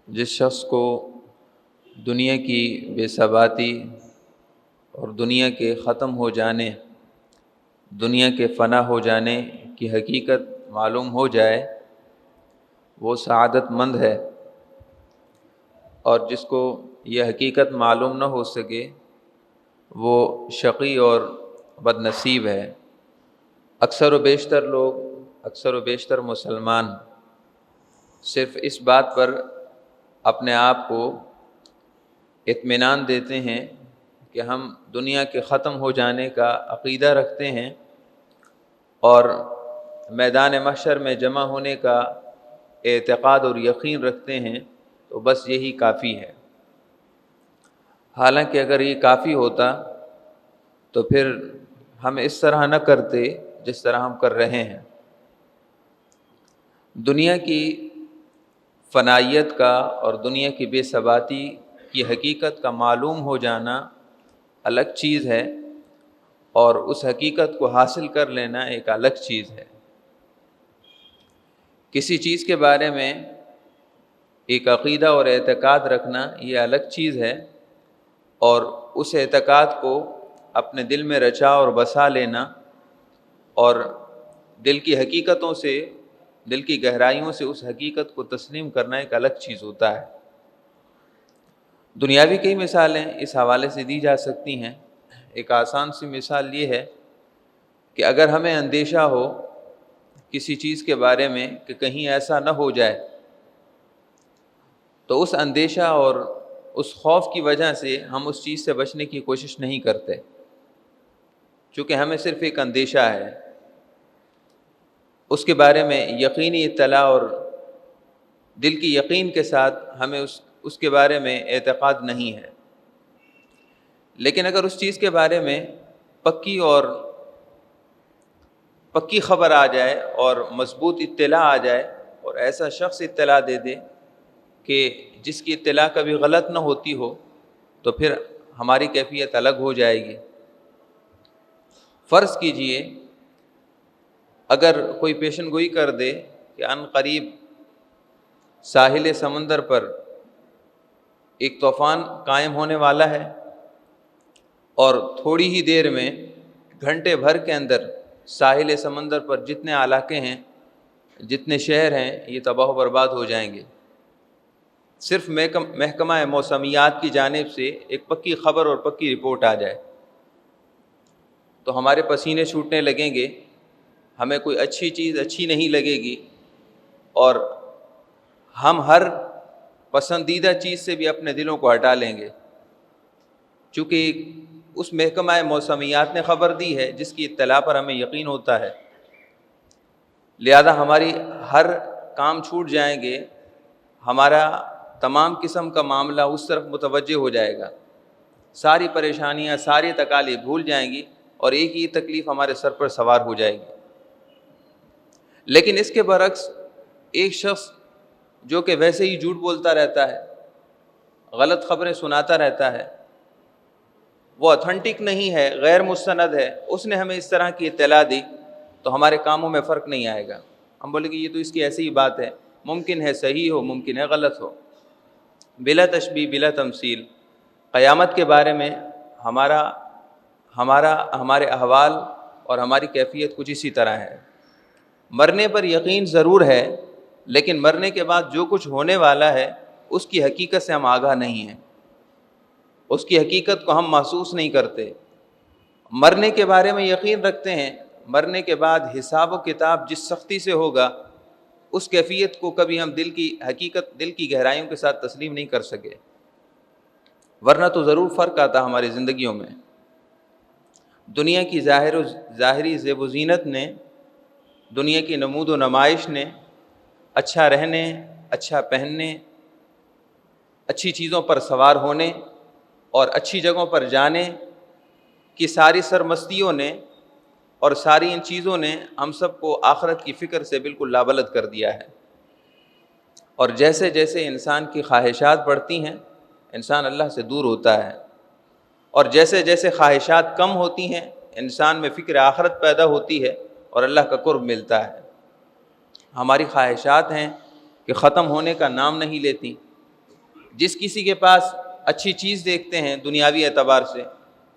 جس شخص کو دنیا کی بے ثباتی اور دنیا کے ختم ہو جانے، دنیا کے فنا ہو جانے کی حقیقت معلوم ہو جائے وہ سعادت مند ہے، اور جس کو یہ حقیقت معلوم نہ ہو سکے وہ شقی اور بد نصیب ہے۔ اکثر و بیشتر لوگ، اکثر و بیشتر مسلمان صرف اس بات پر اپنے آپ کو اطمینان دیتے ہیں کہ ہم دنیا کے ختم ہو جانے کا عقیدہ رکھتے ہیں اور میدان محشر میں جمع ہونے کا اعتقاد اور یقین رکھتے ہیں، تو بس یہی کافی ہے۔ حالانکہ اگر یہ کافی ہوتا تو پھر ہم اس طرح نہ کرتے جس طرح ہم کر رہے ہیں۔ دنیا کی فنائیت کا اور دنیا کی بے ثباتی کی حقیقت کا معلوم ہو جانا الگ چیز ہے، اور اس حقیقت کو حاصل کر لینا ایک الگ چیز ہے۔ کسی چیز کے بارے میں ایک عقیدہ اور اعتقاد رکھنا یہ الگ چیز ہے، اور اس اعتقاد کو اپنے دل میں رچا اور بسا لینا اور دل کی حقیقتوں سے، دل کی گہرائیوں سے اس حقیقت کو تسلیم کرنا ایک الگ چیز ہوتا ہے۔ دنیاوی کئی مثالیں اس حوالے سے دی جا سکتی ہیں۔ ایک آسان سی مثال یہ ہے کہ اگر ہمیں اندیشہ ہو کسی چیز کے بارے میں کہ کہیں ایسا نہ ہو جائے، تو اس اندیشہ اور اس خوف کی وجہ سے ہم اس چیز سے بچنے کی کوشش نہیں کرتے، چونکہ ہمیں صرف ایک اندیشہ ہے، اس کے بارے میں یقینی اطلاع اور دل کی یقین کے ساتھ ہمیں اس کے بارے میں اعتقاد نہیں ہے۔ لیکن اگر اس چیز کے بارے میں پکی خبر آ جائے اور مضبوط اطلاع آ جائے، اور ایسا شخص اطلاع دے دے کہ جس کی اطلاع کبھی غلط نہ ہوتی ہو، تو پھر ہماری کیفیت الگ ہو جائے گی۔ فرض کیجئے اگر کوئی پیشن گوئی کر دے کہ عن قریب ساحل سمندر پر ایک طوفان قائم ہونے والا ہے، اور تھوڑی ہی دیر میں، گھنٹے بھر کے اندر ساحل سمندر پر جتنے علاقے ہیں، جتنے شہر ہیں، یہ تباہ و برباد ہو جائیں گے، صرف محکمہ موسمیات کی جانب سے ایک پکی خبر اور پکی رپورٹ آ جائے، تو ہمارے پسینے چھوٹنے لگیں گے، ہمیں کوئی اچھی چیز اچھی نہیں لگے گی، اور ہم ہر پسندیدہ چیز سے بھی اپنے دلوں کو ہٹا لیں گے، چونکہ اس محکمہ موسمیات نے خبر دی ہے جس کی اطلاع پر ہمیں یقین ہوتا ہے، لہذا ہماری ہر کام چھوٹ جائیں گے، ہمارا تمام قسم کا معاملہ اس طرف متوجہ ہو جائے گا، ساری پریشانیاں، ساری تکالیف بھول جائیں گی، اور ایک ہی تکلیف ہمارے سر پر سوار ہو جائے گی۔ لیکن اس کے برعکس ایک شخص جو کہ ویسے ہی جھوٹ بولتا رہتا ہے، غلط خبریں سناتا رہتا ہے، وہ اتھینٹک نہیں ہے، غیر مستند ہے، اس نے ہمیں اس طرح کی اطلاع دی، تو ہمارے کاموں میں فرق نہیں آئے گا۔ ہم بولیں کہ یہ تو اس کی ایسی ہی بات ہے، ممکن ہے صحیح ہو، ممکن ہے غلط ہو، بلا تشبیہ بلا تمثیل۔ قیامت کے بارے میں ہمارے احوال اور ہماری کیفیت کچھ اسی طرح ہے۔ مرنے پر یقین ضرور ہے، لیکن مرنے کے بعد جو کچھ ہونے والا ہے اس کی حقیقت سے ہم آگاہ نہیں ہیں، اس کی حقیقت کو ہم محسوس نہیں کرتے۔ مرنے کے بارے میں یقین رکھتے ہیں، مرنے کے بعد حساب و کتاب جس سختی سے ہوگا، اس کیفیت کو کبھی ہم دل کی حقیقت، دل کی گہرائیوں کے ساتھ تسلیم نہیں کر سکے، ورنہ تو ضرور فرق آتا ہماری زندگیوں میں۔ دنیا کی ظاہری زیب و زینت نے، دنیا کی نمود و نمائش نے، اچھا رہنے، اچھا پہننے، اچھی چیزوں پر سوار ہونے اور اچھی جگہوں پر جانے کی ساری سرمستیوں نے اور ساری ان چیزوں نے ہم سب کو آخرت کی فکر سے بالکل لابلد کر دیا ہے۔ اور جیسے جیسے انسان کی خواہشات بڑھتی ہیں، انسان اللہ سے دور ہوتا ہے، اور جیسے جیسے خواہشات کم ہوتی ہیں، انسان میں فکر آخرت پیدا ہوتی ہے اور اللہ کا قرب ملتا ہے۔ ہماری خواہشات ہیں کہ ختم ہونے کا نام نہیں لیتی، جس کسی کے پاس اچھی چیز دیکھتے ہیں دنیاوی اعتبار سے،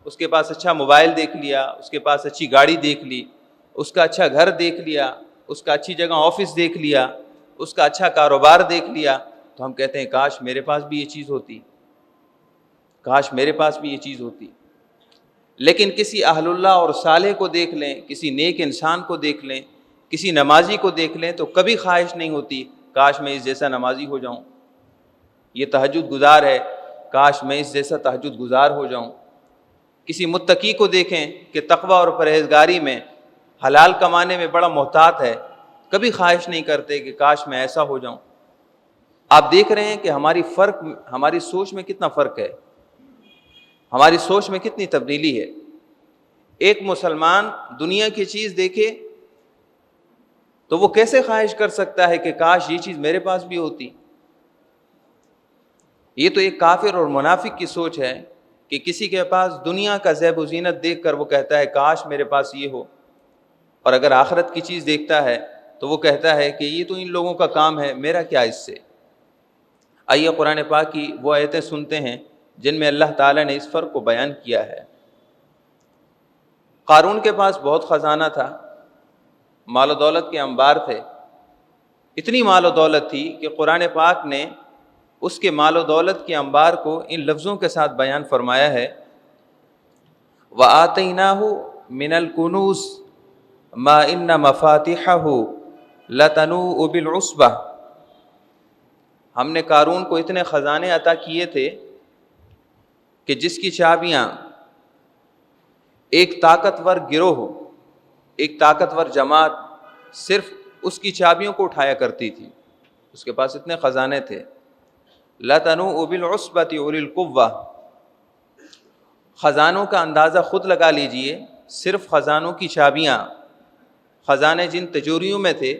اس کے پاس اچھا موبائل دیکھ لیا، اس کے پاس اچھی گاڑی دیکھ لی، اس کا اچھا گھر دیکھ لیا، اس کا اچھی جگہ آفس دیکھ لیا، اس کا اچھا کاروبار دیکھ لیا، تو ہم کہتے ہیں کاش میرے پاس بھی یہ چیز ہوتی، کاش میرے پاس بھی یہ چیز ہوتی۔ لیکن کسی اہل اللہ اور صالح کو دیکھ لیں، کسی نیک انسان کو دیکھ لیں، کسی نمازی کو دیکھ لیں تو کبھی خواہش نہیں ہوتی کاش میں اس جیسا نمازی ہو جاؤں، یہ تہجد گزار ہے، کاش میں اس جیسا تہجد گزار ہو جاؤں۔ کسی متقی کو دیکھیں کہ تقوی اور پرہیزگاری میں، حلال کمانے میں بڑا محتاط ہے، کبھی خواہش نہیں کرتے کہ کاش میں ایسا ہو جاؤں۔ آپ دیکھ رہے ہیں کہ ہماری سوچ میں کتنا فرق ہے، ہماری سوچ میں کتنی تبدیلی ہے۔ ایک مسلمان دنیا کی چیز دیکھے تو وہ کیسے خواہش کر سکتا ہے کہ کاش یہ چیز میرے پاس بھی ہوتی؟ یہ تو ایک کافر اور منافق کی سوچ ہے کہ کسی کے پاس دنیا کا زیب و زینت دیکھ کر وہ کہتا ہے کاش میرے پاس یہ ہو، اور اگر آخرت کی چیز دیکھتا ہے تو وہ کہتا ہے کہ یہ تو ان لوگوں کا کام ہے، میرا کیا اس سے۔ آئیے قرآن پاک کی وہ آیتیں سنتے ہیں جن میں اللہ تعالیٰ نے اس فرق کو بیان کیا ہے۔ قارون کے پاس بہت خزانہ تھا، مال و دولت کے انبار تھے، اتنی مال و دولت تھی کہ قرآن پاک نے اس کے مال و دولت کے انبار کو ان لفظوں کے ساتھ بیان فرمایا ہے، وَآتَيْنَاهُ مِنَ الْكُنُوزِ مَا إِنَّ مَفَاتِحَهُ لَتَنُوءُ بِالْعُصْبَةِ۔ ہم نے قارون کو اتنے خزانے عطا کیے تھے کہ جس کی چابیاں ایک طاقتور گروہ، ایک طاقتور جماعت صرف اس کی چابیوں کو اٹھایا کرتی تھی، اس کے پاس اتنے خزانے تھے۔ لَتَنُوءُ بِالْعُصْبَةِ أُولِي الْقُوَّةِ، خزانوں کا اندازہ خود لگا لیجئے، صرف خزانوں کی چابیاں، خزانے جن تجوریوں میں تھے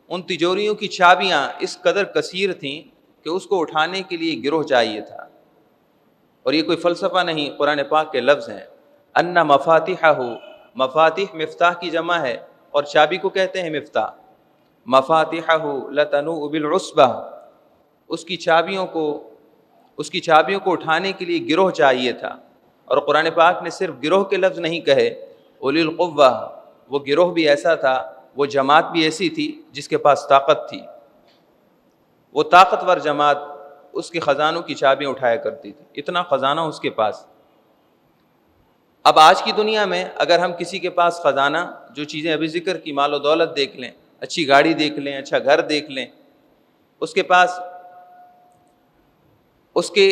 ان تجوریوں کی چابیاں اس قدر کثیر تھیں کہ اس کو اٹھانے کے لیے گروہ چاہیے تھا۔ اور یہ کوئی فلسفہ نہیں، قرآن پاک کے لفظ ہیں۔ ان مفاتیحہ، مفاتیح مفتاح کی جمع ہے اور چابی کو کہتے ہیں مفتاح۔ مفاتیحہ لتنوء بالعصبہ، اس کی چابیوں کو اٹھانے کے لیے گروہ چاہیے تھا۔ اور قرآن پاک نے صرف گروہ کے لفظ نہیں کہے، اولی القوہ، وہ گروہ بھی ایسا تھا، وہ جماعت بھی ایسی تھی جس کے پاس طاقت تھی، وہ طاقتور جماعت اس کے خزانوں کی چابیاں اٹھایا کرتی تھی، اتنا خزانہ اس کے پاس۔ اب آج کی دنیا میں اگر ہم کسی کے پاس خزانہ، جو چیزیں ابھی ذکر کی، مال و دولت دیکھ لیں، اچھی گاڑی دیکھ لیں، اچھا گھر دیکھ لیں، اس کے پاس اس کے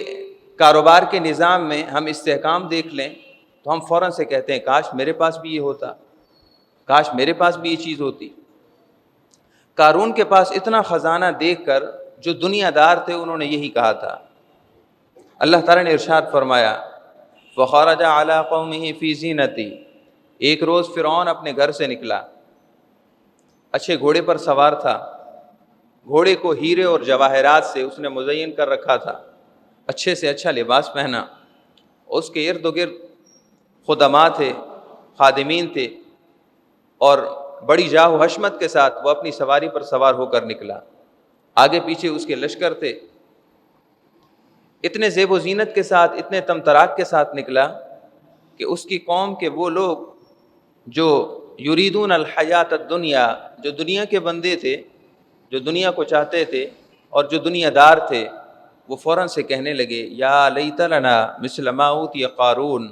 کاروبار کے نظام میں ہم استحکام دیکھ لیں تو ہم فوراً سے کہتے ہیں کاش میرے پاس بھی یہ ہوتا، کاش میرے پاس بھی یہ چیز ہوتی۔ قارون کے پاس اتنا خزانہ دیکھ کر جو دنیا دار تھے انہوں نے یہی کہا تھا۔ اللہ تعالیٰ نے ارشاد فرمایا وَخَرَجَ عَلَىٰ قَوْمِهِ فِي زِينَتِهِ، ایک روز فرعون اپنے گھر سے نکلا، اچھے گھوڑے پر سوار تھا، گھوڑے کو ہیرے اور جواہرات سے اس نے مزین کر رکھا تھا، اچھے سے اچھا لباس پہنا، اس کے ارد گرد خدماء تھے، خادمین تھے، اور بڑی جاہ و حشمت کے ساتھ وہ اپنی سواری پر سوار ہو کر نکلا، آگے پیچھے اس کے لشکر تھے، اتنے زیب و زینت کے ساتھ، اتنے تمتراک کے ساتھ نکلا کہ اس کی قوم کے وہ لوگ جو یریدون الحیات الدنیا، جو دنیا کے بندے تھے، جو دنیا کو چاہتے تھے اور جو دنیا دار تھے، وہ فوراً سے کہنے لگے یا لیت لنا مثل ما اوتی قارون،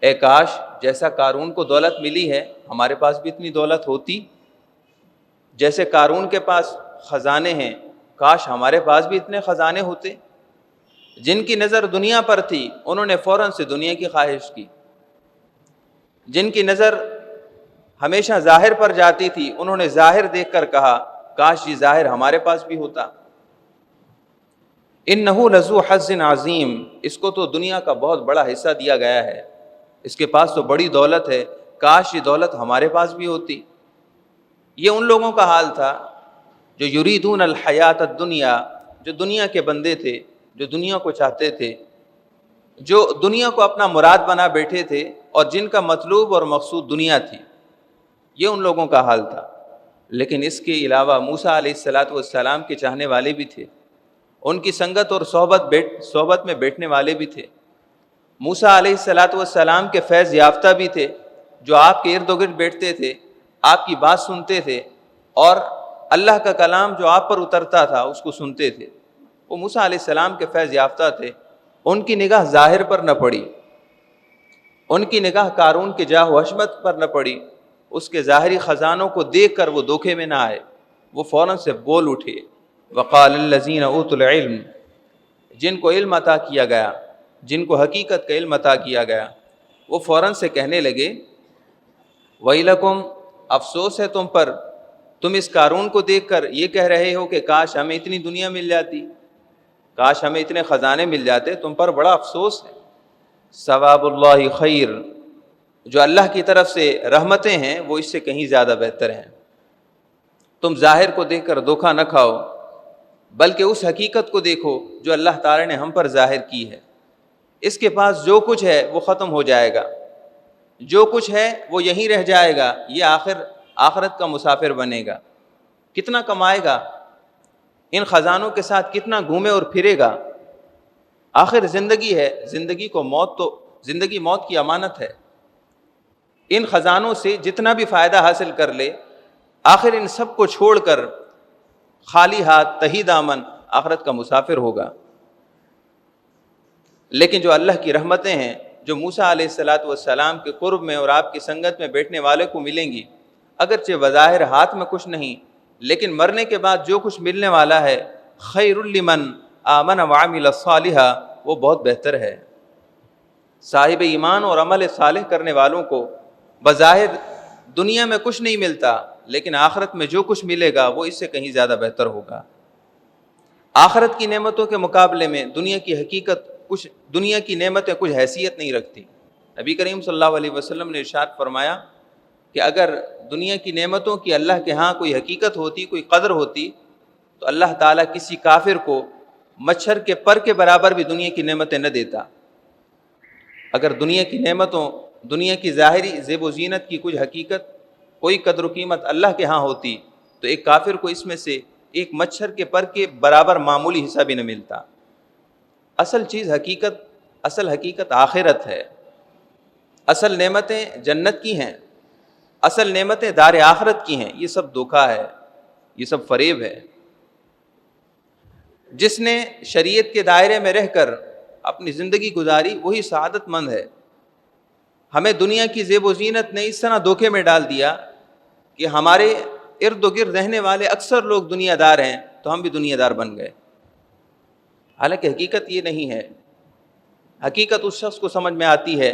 اے کاش جیسا قارون کو دولت ملی ہے ہمارے پاس بھی اتنی دولت ہوتی، جیسے قارون کے پاس خزانے ہیں کاش ہمارے پاس بھی اتنے خزانے ہوتے۔ جن کی نظر دنیا پر تھی انہوں نے فوراً سے دنیا کی خواہش کی، جن کی نظر ہمیشہ ظاہر پر جاتی تھی انہوں نے ظاہر دیکھ کر کہا کاش یہ ظاہر ہمارے پاس بھی ہوتا۔ انہ لذو حظ عظیم، اس کو تو دنیا کا بہت بڑا حصہ دیا گیا ہے، اس کے پاس تو بڑی دولت ہے، کاش یہ دولت ہمارے پاس بھی ہوتی۔ یہ ان لوگوں کا حال تھا جو یریدون الحیات الدنیا، جو دنیا کے بندے تھے، جو دنیا کو چاہتے تھے، جو دنیا کو اپنا مراد بنا بیٹھے تھے اور جن کا مطلوب اور مقصود دنیا تھی، یہ ان لوگوں کا حال تھا۔ لیکن اس کے علاوہ موسیٰ علیہ السلام کے چاہنے والے بھی تھے، ان کی سنگت اور صحبت میں بیٹھنے والے بھی تھے۔ موسیٰ علیہ الصلاۃ والسلام کے فیض یافتہ بھی تھے، جو آپ کے ارد گرد بیٹھتے تھے، آپ کی بات سنتے تھے، اور اللہ کا کلام جو آپ پر اترتا تھا اس کو سنتے تھے۔ وہ موسیٰ علیہ السلام کے فیض یافتہ تھے۔ ان کی نگاہ ظاہر پر نہ پڑی، ان کی نگاہ قارون کے جاہ و حشمت پر نہ پڑی، اس کے ظاہری خزانوں کو دیکھ کر وہ دھوکے میں نہ آئے، وہ فوراً سے بول اٹھے۔ وقال الذین اوتوا العلم، جن کو علم عطا کیا گیا، جن کو حقیقت کا علم عطا کیا گیا، وہ فوراً سے کہنے لگے ویلکم، افسوس ہے تم پر، تم اس قارون کو دیکھ کر یہ کہہ رہے ہو کہ کاش ہمیں اتنی دنیا مل جاتی، کاش ہمیں اتنے خزانے مل جاتے، تم پر بڑا افسوس ہے۔ ثواب اللہ خیر، جو اللہ کی طرف سے رحمتیں ہیں وہ اس سے کہیں زیادہ بہتر ہیں۔ تم ظاہر کو دیکھ کر دھوکہ نہ کھاؤ، بلکہ اس حقیقت کو دیکھو جو اللہ تعالی نے ہم پر ظاہر کی ہے۔ اس کے پاس جو کچھ ہے وہ ختم ہو جائے گا، جو کچھ ہے وہ یہیں رہ جائے گا، یہ آخرت کا مسافر بنے گا۔ کتنا کمائے گا، ان خزانوں کے ساتھ کتنا گھومے اور پھرے گا، آخر زندگی ہے، زندگی موت کی امانت ہے۔ ان خزانوں سے جتنا بھی فائدہ حاصل کر لے، آخر ان سب کو چھوڑ کر خالی ہاتھ تہی دامن آخرت کا مسافر ہوگا۔ لیکن جو اللہ کی رحمتیں ہیں، جو موسیٰ علیہ الصلاۃ والسلام کے قرب میں اور آپ کی سنگت میں بیٹھنے والے کو ملیں گی، اگرچہ بظاہر ہاتھ میں کچھ نہیں، لیکن مرنے کے بعد جو کچھ ملنے والا ہے، خیر لمن آمن وعمل صالحا، وہ بہت بہتر ہے۔ صاحب ایمان اور عمل صالح کرنے والوں کو بظاہر دنیا میں کچھ نہیں ملتا، لیکن آخرت میں جو کچھ ملے گا وہ اس سے کہیں زیادہ بہتر ہوگا۔ آخرت کی نعمتوں کے مقابلے میں دنیا کی نعمتیں کچھ حیثیت نہیں رکھتی۔ نبی کریم صلی اللہ علیہ وسلم نے ارشاد فرمایا کہ اگر دنیا کی نعمتوں کی اللہ کے ہاں کوئی حقیقت ہوتی، کوئی قدر ہوتی، تو اللہ تعالیٰ کسی کافر کو مچھر کے پر کے برابر بھی دنیا کی نعمتیں نہ دیتا۔ اگر دنیا کی نعمتوں، دنیا کی ظاہری زیب و زینت کی کچھ حقیقت، کوئی قدر و قیمت اللہ کے ہاں ہوتی، تو ایک کافر کو اس میں سے ایک مچھر کے پر کے برابر معمولی حصہ بھی نہ ملتا۔ اصل حقیقت آخرت ہے، اصل نعمتیں جنت کی ہیں، اصل نعمتیں دار آخرت کی ہیں۔ یہ سب دھوکہ ہے، یہ سب فریب ہے۔ جس نے شریعت کے دائرے میں رہ کر اپنی زندگی گزاری وہی سعادت مند ہے۔ ہمیں دنیا کی زیب و زینت نے اس طرح دھوکے میں ڈال دیا کہ ہمارے ارد و گرد رہنے والے اکثر لوگ دنیا دار ہیں، تو ہم بھی دنیا دار بن گئے۔ حالانکہ حقیقت یہ نہیں ہے۔ حقیقت اس شخص کو سمجھ میں آتی ہے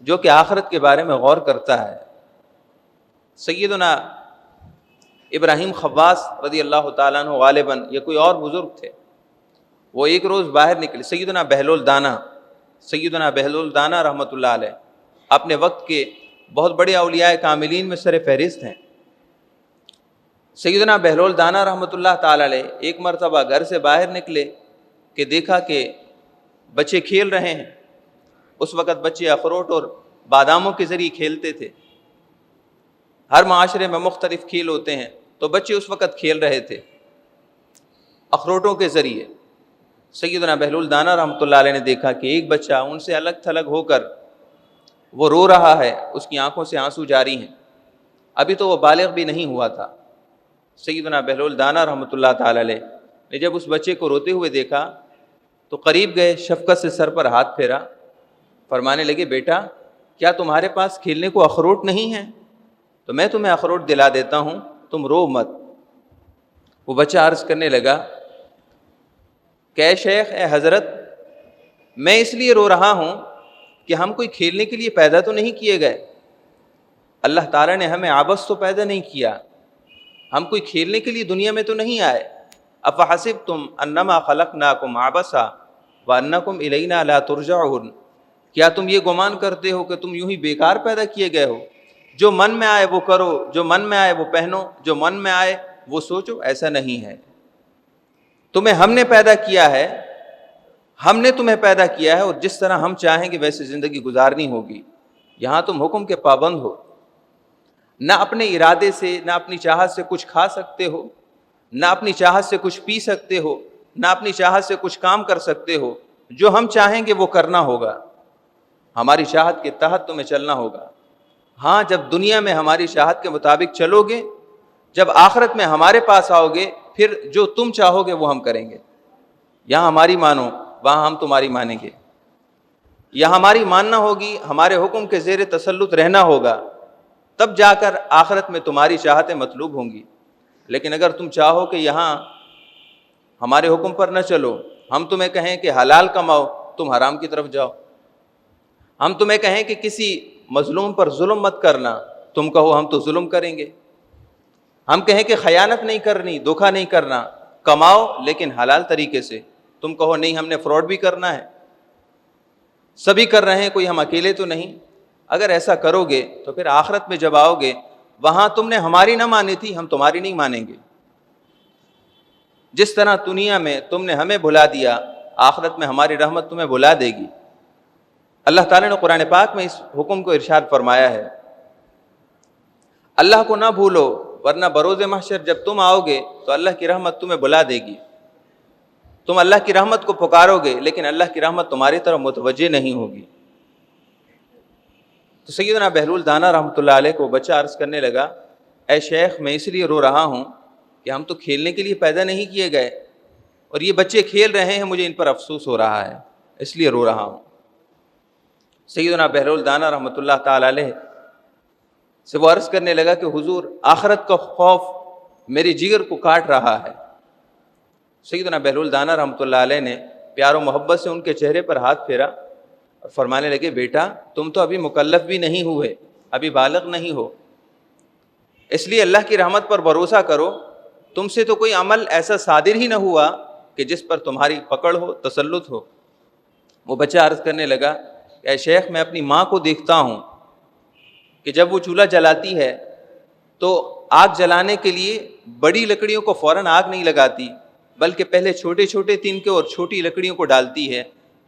جو کہ آخرت کے بارے میں غور کرتا ہے۔ سیدنا ابراہیم خواص رضی اللہ تعالیٰ عنہ غالباً یا کوئی اور بزرگ تھے، وہ ایک روز باہر نکلے۔ سیدنا بہلول دانا رحمۃ اللہ علیہ اپنے وقت کے بہت بڑے اولیاء کاملین میں سر فہرست ہیں۔ سیدنا بہلول دانا رحمۃ اللہ تعالیٰ علیہ ایک مرتبہ گھر سے باہر نکلے کہ دیکھا کہ بچے کھیل رہے ہیں۔ اس وقت بچے اخروٹ اور باداموں کے ذریعے کھیلتے تھے۔ ہر معاشرے میں مختلف کھیل ہوتے ہیں، تو بچے اس وقت کھیل رہے تھے اخروٹوں کے ذریعے۔ سیدنا بہلول دانا رحمۃ اللہ علیہ نے دیکھا کہ ایک بچہ ان سے الگ تھلگ ہو کر وہ رو رہا ہے، اس کی آنکھوں سے آنسو جاری ہیں، ابھی تو وہ بالغ بھی نہیں ہوا تھا۔ سیدنا بہلول دانا رحمۃ اللہ تعالی علیہ نے جب اس بچے کو روتے ہوئے دیکھا تو قریب گئے، شفقت سے سر پر ہاتھ پھیرا، فرمانے لگے بیٹا کیا تمہارے پاس کھیلنے کو اخروٹ نہیں ہے؟ تو میں تمہیں اخروٹ دلا دیتا ہوں، تم رو مت۔ وہ بچہ عرض کرنے لگا کہ اے شیخ، اے حضرت، میں اس لیے رو رہا ہوں کہ ہم کوئی کھیلنے کے لیے پیدا تو نہیں کیے گئے، اللہ تعالیٰ نے ہمیں عبث تو پیدا نہیں کیا، ہم کوئی کھیلنے کے لیے دنیا میں تو نہیں آئے۔ افحسبتم انما خلقناکم عبثا وانکم الینا لا ترجعون، کیا تم یہ گمان کرتے ہو کہ تم یوں ہی بیکار پیدا کیے گئے ہو؟ جو من میں آئے وہ کرو، جو من میں آئے وہ پہنو، جو من میں آئے وہ سوچو، ایسا نہیں ہے۔ تمہیں ہم نے پیدا کیا ہے، ہم نے تمہیں پیدا کیا ہے، اور جس طرح ہم چاہیں گے ویسے زندگی گزارنی ہوگی۔ یہاں تم حکم کے پابند ہو، نہ اپنے ارادے سے، نہ اپنی چاہت سے کچھ کھا سکتے ہو، نہ اپنی چاہت سے کچھ پی سکتے ہو، نہ اپنی چاہت سے کچھ کام کر سکتے ہو. جو ہم چاہیں گے وہ کرنا ہوگا, ہماری چاہت کے تحت تمہیں چلنا ہوگا. ہاں جب دنیا میں ہماری چاہت کے مطابق چلو گے, جب آخرت میں ہمارے پاس آؤ گے, پھر جو تم چاہو گے وہ ہم کریں گے. یہاں ہماری مانو, وہاں ہم تمہاری مانیں گے. یہاں ہماری ماننا ہوگی, ہمارے حکم کے زیر تسلط رہنا ہوگا, تب جا کر آخرت میں تمہاری چاہتیں مطلوب ہوں گی. لیکن اگر تم چاہو کہ یہاں ہمارے حکم پر نہ چلو, ہم تمہیں کہیں کہ حلال کماؤ, تم حرام کی طرف جاؤ. ہم تمہیں کہیں کہ کسی مظلوم پر ظلم مت کرنا, تم کہو ہم تو ظلم کریں گے. ہم کہیں کہ خیانت نہیں کرنی, دھوکہ نہیں کرنا, کماؤ لیکن حلال طریقے سے, تم کہو نہیں ہم نے فراڈ بھی کرنا ہے. سبھی کر رہے ہیں, کوئی ہم اکیلے تو نہیں. اگر ایسا کرو گے تو پھر آخرت میں جب آؤ گے, وہاں تم نے ہماری نہ مانی تھی, ہم تمہاری نہیں مانیں گے. جس طرح دنیا میں تم نے ہمیں بھلا دیا, آخرت میں ہماری رحمت تمہیں بھلا دے گی. اللہ تعالیٰ نے قرآن پاک میں اس حکم کو ارشاد فرمایا ہے, اللہ کو نہ بھولو ورنہ بروز محشر جب تم آؤ گے تو اللہ کی رحمت تمہیں بھلا دے گی. تم اللہ کی رحمت کو پکارو گے لیکن اللہ کی رحمت تمہاری طرف متوجہ نہیں ہوگی. تو سیدنا بہلول دانا رحمۃ اللہ علیہ کو بچہ عرض کرنے لگا, اے شیخ میں اس لیے رو رہا ہوں کہ ہم تو کھیلنے کے لیے پیدا نہیں کیے گئے, اور یہ بچے کھیل رہے ہیں, مجھے ان پر افسوس ہو رہا ہے, اس لیے رو رہا ہوں. سیدنا بہلول دانا رحمۃ اللہ تعالی علیہ سے وہ عرض کرنے لگا کہ حضور آخرت کا خوف میری جگر کو کاٹ رہا ہے. سیدنا بہلول دانا رحمۃ اللہ علیہ نے پیار و محبت سے ان کے چہرے پر ہاتھ پھیرا اور فرمانے لگے, بیٹا تم تو ابھی مکلف بھی نہیں ہوئے, ابھی بالغ نہیں ہو, اس لیے اللہ کی رحمت پر بھروسہ کرو. تم سے تو کوئی عمل ایسا صادر ہی نہ ہوا کہ جس پر تمہاری پکڑ ہو, تسلط ہو. وہ بچہ عرض کرنے لگا, اے شیخ میں اپنی ماں کو دیکھتا ہوں کہ جب وہ چولہا جلاتی ہے تو آگ جلانے کے لیے بڑی لکڑیوں کو فوراً آگ نہیں لگاتی, بلکہ پہلے چھوٹے چھوٹے تنکے اور چھوٹی لکڑیوں کو ڈالتی ہے,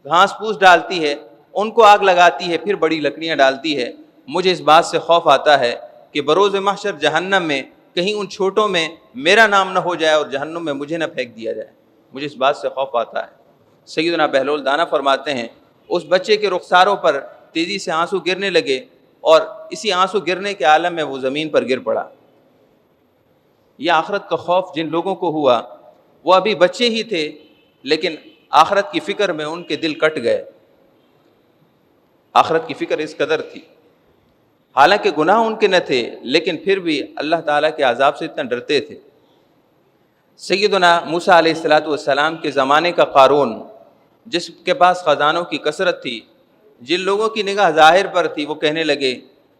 گھاس پھوس ڈالتی ہے, ان کو آگ لگاتی ہے, پھر بڑی لکڑیاں ڈالتی ہے. مجھے اس بات سے خوف آتا ہے کہ بروز محشر جہنم میں کہیں ان چھوٹوں میں میرا نام نہ ہو جائے اور جہنم میں مجھے نہ پھینک دیا جائے, مجھے اس بات سے خوف آتا ہے. سیدنا بہلول دانا فرماتے ہیں, اس بچے کے رخساروں پر تیزی سے آنسو گرنے لگے, اور اسی آنسو گرنے کے عالم میں وہ زمین پر گر پڑا. یہ آخرت کا خوف جن لوگوں کو ہوا, وہ ابھی بچے ہی تھے لیکن آخرت کی فکر میں ان کے دل کٹ گئے. آخرت کی فکر اس قدر تھی, حالانکہ گناہ ان کے نہ تھے, لیکن پھر بھی اللہ تعالیٰ کے عذاب سے اتنا ڈرتے تھے. سیدنا موسیٰ علیہ السلام کے زمانے کا قارون, جس کے پاس خزانوں کی کثرت تھی, جن لوگوں کی نگاہ ظاہر پر تھی, وہ کہنے لگے,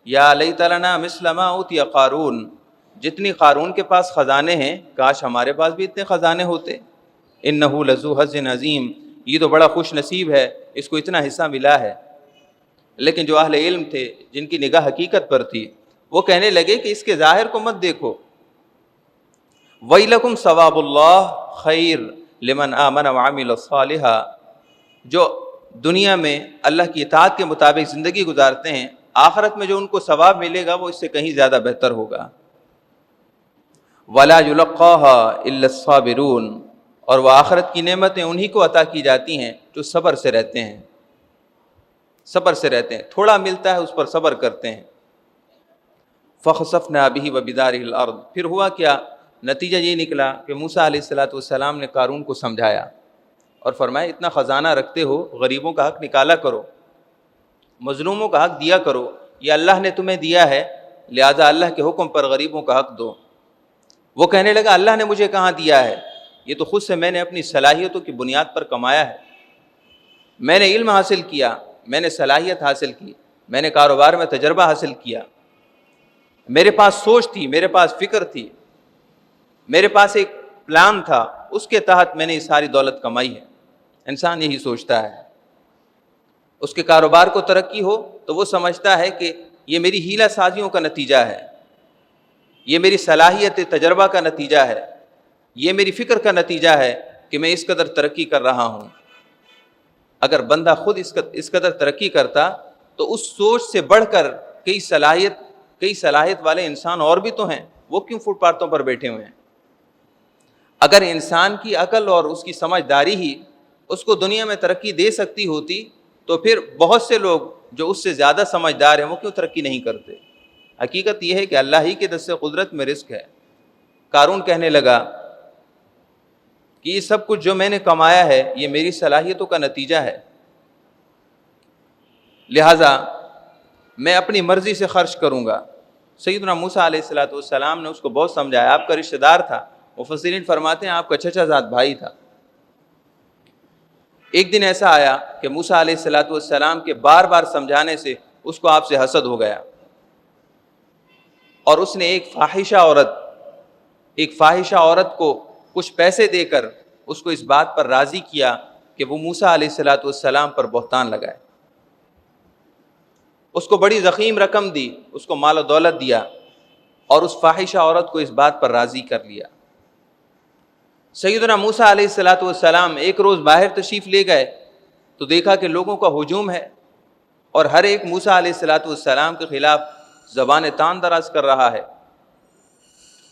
یا لیت لنا مثل ما اوتی قارون, جتنی قارون کے پاس خزانے ہیں کاش ہمارے پاس بھی اتنے خزانے ہوتے. انہ لذو حظ عظیم, یہ تو بڑا خوش نصیب ہے, اس کو اتنا حصہ ملا ہے. لیکن جو اہل علم تھے, جن کی نگاہ حقیقت پر تھی, وہ کہنے لگے کہ اس کے ظاہر کو مت دیکھو. وَيْلَكُمْ ثواب اللہ خیر لمن آمن وعمل صالحا, جو دنیا میں اللہ کی اطاعت کے مطابق زندگی گزارتے ہیں, آخرت میں جو ان کو ثواب ملے گا وہ اس سے کہیں زیادہ بہتر ہوگا. وَلَا يُلَقَّاهَا إِلَّا الصَّابِرُونَ, اور وہ آخرت کی نعمتیں انہی کو عطا کی جاتی ہیں جو صبر سے رہتے ہیں. صبر سے رہتے ہیں, تھوڑا ملتا ہے اس پر صبر کرتے ہیں. فَخَسَفْنَا بِهِ وَبِدَارِهِ الْأَرْضِ, پھر ہوا کیا, نتیجہ یہ نکلا کہ موسیٰ علیہ السلام نے قارون کو سمجھایا اور فرمایا, اتنا خزانہ رکھتے ہو, غریبوں کا حق نکالا کرو, مظلوموں کا حق دیا کرو, یہ اللہ نے تمہیں دیا ہے, لہذا اللہ کے حکم پر غریبوں کا حق دو. وہ کہنے لگا, اللہ نے مجھے کہاں دیا ہے, یہ تو خود سے میں نے اپنی صلاحیتوں کی بنیاد پر کمایا ہے. میں نے علم حاصل کیا, میں نے صلاحیت حاصل کی, میں نے کاروبار میں تجربہ حاصل کیا, میرے پاس سوچ تھی, میرے پاس فکر تھی, میرے پاس ایک پلان تھا, اس کے تحت میں نے یہ ساری دولت کمائی ہے. انسان یہی سوچتا ہے. اس کے کاروبار کو ترقی ہو تو وہ سمجھتا ہے کہ یہ میری ہیلہ سازیوں کا نتیجہ ہے, یہ میری صلاحیت تجربہ کا نتیجہ ہے, یہ میری فکر کا نتیجہ ہے کہ میں اس قدر ترقی کر رہا ہوں. اگر بندہ خود اس قدر ترقی کرتا تو اس سوچ سے بڑھ کر کئی صلاحیت والے انسان اور بھی تو ہیں, وہ کیوں فٹ پاتھوں پر بیٹھے ہوئے ہیں. اگر انسان کی عقل اور اس کی سمجھداری ہی اس کو دنیا میں ترقی دے سکتی ہوتی تو پھر بہت سے لوگ جو اس سے زیادہ سمجھدار ہیں وہ کیوں ترقی نہیں کرتے؟ حقیقت یہ ہے کہ اللہ ہی کے دست قدرت میں رزق ہے۔ قارون کہنے لگا کہ یہ سب کچھ جو میں نے کمایا ہے یہ میری صلاحیتوں کا نتیجہ ہے، لہٰذا میں اپنی مرضی سے خرچ کروں گا۔ سیدنا موسیٰ علیہ السلام نے اس کو بہت سمجھایا، آپ کا رشتہ دار تھا، مفسرین فرماتے ہیں آپ کا چچا زاد بھائی تھا۔ ایک دن ایسا آیا کہ موسیٰ علیہ السلام کے بار بار سمجھانے سے اس کو آپ سے حسد ہو گیا، اور اس نے ایک فاحشہ عورت کو کچھ پیسے دے کر اس کو اس بات پر راضی کیا کہ وہ موسیٰ علیہ السلام پر بہتان لگائے۔ اس کو بڑی ضخیم رقم دی، اس کو مال و دولت دیا، اور اس فاحشہ عورت کو اس بات پر راضی کر لیا۔ سیدنا موسیٰ علیہ السلام ایک روز باہر تشریف لے گئے تو دیکھا کہ لوگوں کا ہجوم ہے، اور ہر ایک موسیٰ علیہ السلام کے خلاف زبان تان دراز کر رہا ہے۔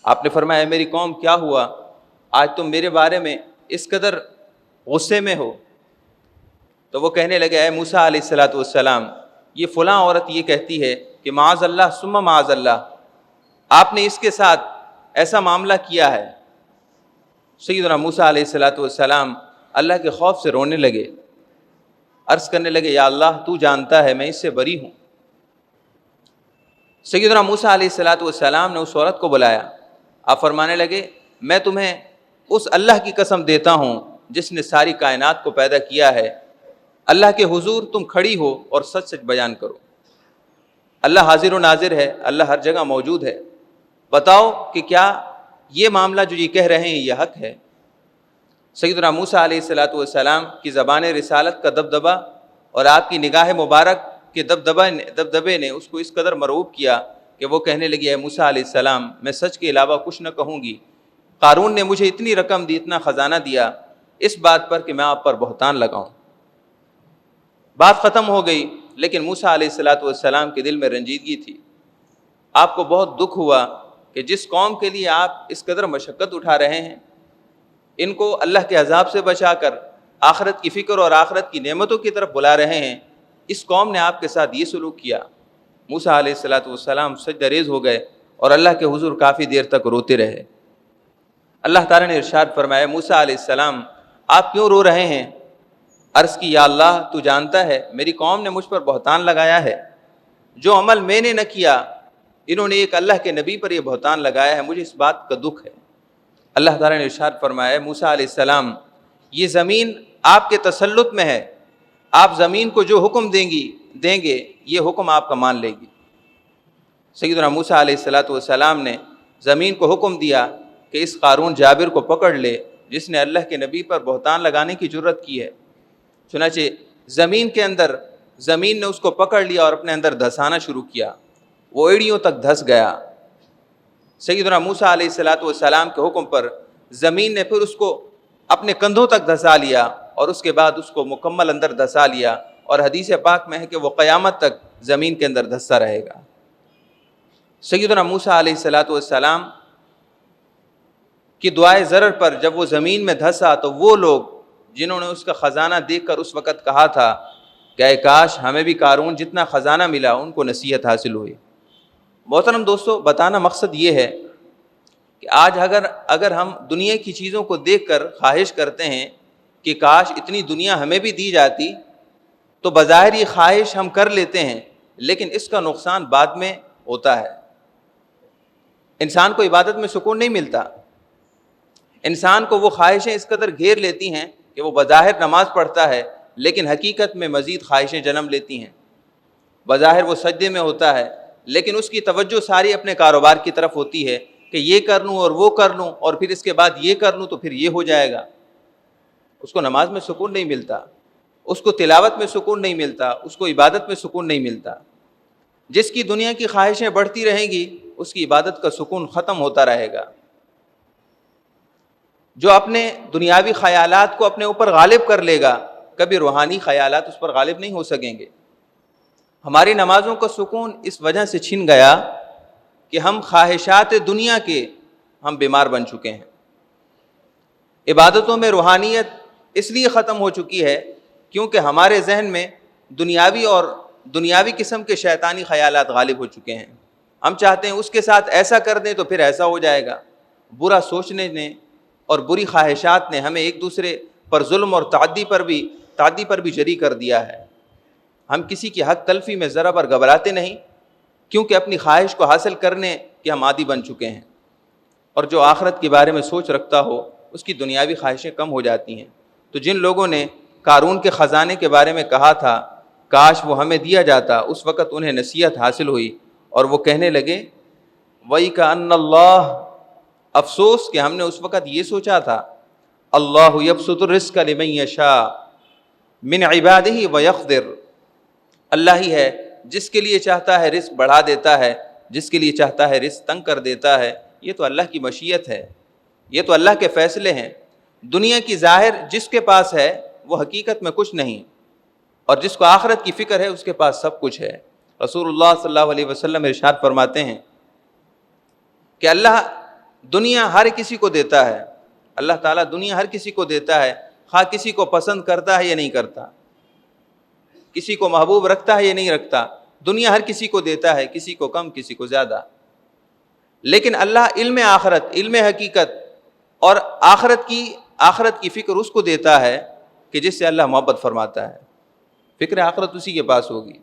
آپ نے فرمایا اے میری قوم کیا ہوا، آج تم میرے بارے میں اس قدر غصے میں ہو؟ تو وہ کہنے لگے اے موسیٰ علیہ السلام، یہ فلاں عورت یہ کہتی ہے کہ معاذ اللہ ثم معاذ اللہ، آپ نے اس کے ساتھ ایسا معاملہ کیا ہے۔ سیدنا موسیٰ علیہ السلام اللہ کے خوف سے رونے لگے، عرض کرنے لگے یا اللہ تو جانتا ہے میں اس سے بری ہوں۔ سیدنا موسیٰ علیہ السلام نے اس عورت کو بلایا، آپ فرمانے لگے میں تمہیں اس اللہ کی قسم دیتا ہوں جس نے ساری کائنات کو پیدا کیا ہے، اللہ کے حضور تم کھڑی ہو اور سچ سچ بیان کرو۔ اللہ حاضر و ناظر ہے، اللہ ہر جگہ موجود ہے، بتاؤ کہ کیا یہ معاملہ جو یہ کہہ رہے ہیں یہ حق ہے؟ سیدنا موسیٰ علیہ السلام کی زبان رسالت کا دبدبہ اور آپ کی نگاہ مبارک کے دبدبے نے اس کو اس قدر مرعوب کیا کہ وہ کہنے لگی اے موسیٰ علیہ السلام میں سچ کے علاوہ کچھ نہ کہوں گی، قارون نے مجھے اتنی رقم دی، اتنا خزانہ دیا اس بات پر کہ میں آپ پر بہتان لگاؤں۔ بات ختم ہو گئی، لیکن موسیٰ علیہ السلام کے دل میں رنجیدگی تھی۔ آپ کو بہت دکھ ہوا کہ جس قوم کے لیے آپ اس قدر مشقت اٹھا رہے ہیں، ان کو اللہ کے عذاب سے بچا کر آخرت کی فکر اور آخرت کی نعمتوں کی طرف بلا رہے ہیں، اس قوم نے آپ کے ساتھ یہ سلوک کیا۔ موسیٰ علیہ السلام سجدہ ریز ہو گئے اور اللہ کے حضور کافی دیر تک روتے رہے۔ اللہ تعالیٰ نے ارشاد فرمایا موسیٰ علیہ السلام آپ کیوں رو رہے ہیں؟ عرض کی یا اللہ تو جانتا ہے میری قوم نے مجھ پر بہتان لگایا ہے، جو عمل میں نے نہ کیا انہوں نے ایک اللہ کے نبی پر یہ بہتان لگایا ہے، مجھے اس بات کا دکھ ہے۔ اللہ تعالیٰ نے ارشاد فرمایا موسیٰ علیہ السلام یہ زمین آپ کے تسلط میں ہے، آپ زمین کو جو حکم دیں گے یہ حکم آپ کا مان لے گی۔ سیدنا موسیٰ علیہ السلام نے زمین کو حکم دیا کہ اس قارون جابر کو پکڑ لے جس نے اللہ کے نبی پر بہتان لگانے کی جرت کی ہے۔ چنانچہ زمین نے اس کو پکڑ لیا اور اپنے اندر دھسانا شروع کیا، وہ ایڑیوں تک دھس گیا۔ سیدنا موسیٰ علیہ السلام کے حکم پر زمین نے پھر اس کو اپنے کندھوں تک دھسا لیا اور اس کے بعد اس کو مکمل اندر دھسا لیا، اور حدیث پاک میں ہے کہ وہ قیامت تک زمین کے اندر دھسا رہے گا۔ سیدنا موسیٰ علیہ السلام کی دعائے ضرر پر جب وہ زمین میں دھسا تو وہ لوگ جنہوں نے اس کا خزانہ دیکھ کر اس وقت کہا تھا کہ اے کاش ہمیں بھی قارون جتنا خزانہ ملا، ان کو نصیحت حاصل ہوئی۔ محترم دوستو، بتانا مقصد یہ ہے کہ آج اگر ہم دنیا کی چیزوں کو دیکھ کر خواہش کرتے ہیں کہ کاش اتنی دنیا ہمیں بھی دی جاتی، تو بظاہر یہ خواہش ہم کر لیتے ہیں، لیکن اس کا نقصان بعد میں ہوتا ہے۔ انسان کو عبادت میں سکون نہیں ملتا، انسان کو وہ خواہشیں اس قدر گھیر لیتی ہیں کہ وہ بظاہر نماز پڑھتا ہے لیکن حقیقت میں مزید خواہشیں جنم لیتی ہیں۔ بظاہر وہ سجدے میں ہوتا ہے لیکن اس کی توجہ ساری اپنے کاروبار کی طرف ہوتی ہے کہ یہ کر لوں اور وہ کر لوں اور پھر اس کے بعد یہ کر لوں تو پھر یہ ہو جائے گا۔ اس کو نماز میں سکون نہیں ملتا، اس کو تلاوت میں سکون نہیں ملتا، اس کو عبادت میں سکون نہیں ملتا۔ جس کی دنیا کی خواہشیں بڑھتی رہیں گی اس کی عبادت کا سکون ختم ہوتا رہے گا۔ جو اپنے دنیاوی خیالات کو اپنے اوپر غالب کر لے گا، کبھی روحانی خیالات اس پر غالب نہیں ہو سکیں گے۔ ہماری نمازوں کا سکون اس وجہ سے چھن گیا کہ ہم خواہشات دنیا کے بیمار بن چکے ہیں۔ عبادتوں میں روحانیت اس لیے ختم ہو چکی ہے کیونکہ ہمارے ذہن میں دنیاوی قسم کے شیطانی خیالات غالب ہو چکے ہیں. ہم چاہتے ہیں اس کے ساتھ ایسا کر دیں تو پھر ایسا ہو جائے گا. برا سوچنے نے اور بری خواہشات نے ہمیں ایک دوسرے پر ظلم اور تعدی پر بھی جری کر دیا ہے. ہم کسی کی حق تلفی میں ذرا بر گھبراتے نہیں کیونکہ اپنی خواہش کو حاصل کرنے کے ہم عادی بن چکے ہیں. اور جو آخرت کے بارے میں سوچ رکھتا ہو اس کی دنیاوی خواہشیں کم ہو جاتی ہیں. تو جن لوگوں نے قارون کے خزانے کے بارے میں کہا تھا کاش وہ ہمیں دیا جاتا، اس وقت انہیں نصیحت حاصل ہوئی اور وہ کہنے لگے وَإِكَأَنَّ اللَّهَ، افسوس کہ ہم نے اس وقت یہ سوچا تھا اللہ یبسط الرزق لمن یشاء من عبادہ ویقدر، اللہ ہی ہے جس کے لیے چاہتا ہے رزق بڑھا دیتا ہے، جس کے لیے چاہتا ہے رزق تنگ کر دیتا ہے. یہ تو اللہ کی مشیت ہے، یہ تو اللہ کے فیصلے ہیں. دنیا کی ظاہر جس کے پاس ہے وہ حقیقت میں کچھ نہیں، اور جس کو آخرت کی فکر ہے اس کے پاس سب کچھ ہے. رسول اللہ صلی اللہ علیہ وسلم ارشاد فرماتے ہیں کہ اللہ دنیا ہر کسی کو دیتا ہے، اللہ تعالیٰ دنیا ہر کسی کو دیتا ہے، خواہ کسی کو پسند کرتا ہے یا نہیں کرتا، کسی کو محبوب رکھتا ہے یا نہیں رکھتا. دنیا ہر کسی کو دیتا ہے، کسی کو کم کسی کو زیادہ. لیکن اللہ علم آخرت، علم حقیقت اور آخرت کی فکر اس کو دیتا ہے کہ جس سے اللہ محبت فرماتا ہے. فکر آخرت اسی کے پاس ہوگی.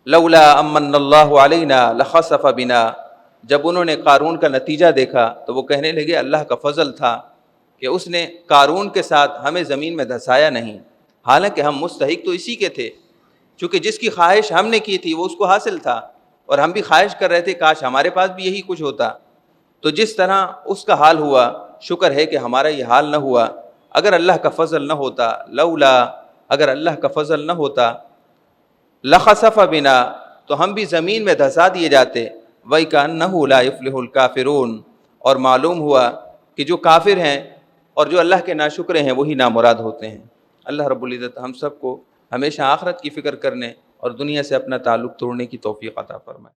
لولا امن اللہ علینا لخسف بنا، جب انہوں نے قارون کا نتیجہ دیکھا تو وہ کہنے لگے اللہ کا فضل تھا کہ اس نے قارون کے ساتھ ہمیں زمین میں دھسایا نہیں، حالانکہ ہم مستحق تو اسی کے تھے. چونکہ جس کی خواہش ہم نے کی تھی وہ اس کو حاصل تھا، اور ہم بھی خواہش کر رہے تھے کاش ہمارے پاس بھی یہی کچھ ہوتا. تو جس طرح اس کا حال ہوا، شکر ہے کہ ہمارا یہ حال نہ ہوا. اگر اللہ کا فضل نہ ہوتا، اگر اللہ کا فضل نہ ہوتا لخسف بنا، تو ہم بھی زمین میں دھسا دیے جاتے. وَإِكَأَنَّهُ لَا يُفْلِحُ الْكَافِرُونَ، اور معلوم ہوا کہ جو کافر ہیں اور جو اللہ کے ناشکرے ہیں وہی نامراد ہوتے ہیں. اللہ رب العزت ہم سب کو ہمیشہ آخرت کی فکر کرنے اور دنیا سے اپنا تعلق توڑنے کی توفیق عطا فرمائے.